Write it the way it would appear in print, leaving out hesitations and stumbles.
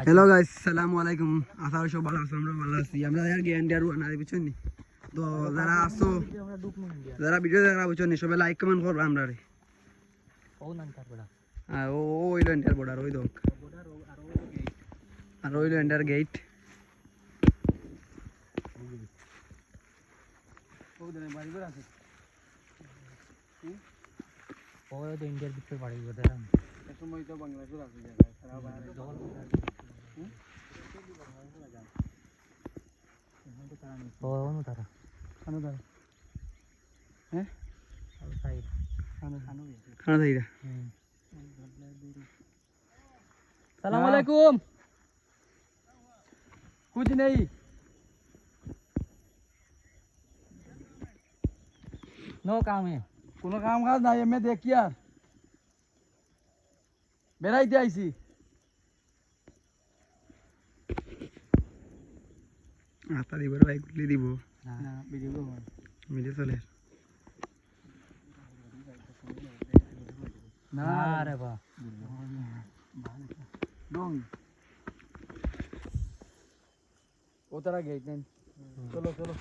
Hello guys, আসসালামু আলাইকুম। আশা করি সব ভালো আছো, আমরা ভালো আছি। আমরা আর ইন্ডিয়ার না বুঝছেন নি তো যারা আসো, যারা ভিডিও দেখা বুঝছেন নি, সবাই লাইক কমেন্ট করবা আমরা রে। ও ওইলো ইন্ডিয়ার বর্ডার, ওই দোক আর ওইলো ইন্ডিয়ার গেট। ইন্ডিয়ার ভিতরে বাড়ি সময় তো বাংলাদেশ আছে সালাম আলাইকুম। कुछ नहीं नो काम है কোনো কাম কাজ নাই, এমনি দেখি আর বেড়াইতে আইছি। আতা দিব ভাই, গুলি দিব না ভিডিও মিলে চলে না রে বাহ ডং ও তারা গেট নেন। চলো চলো।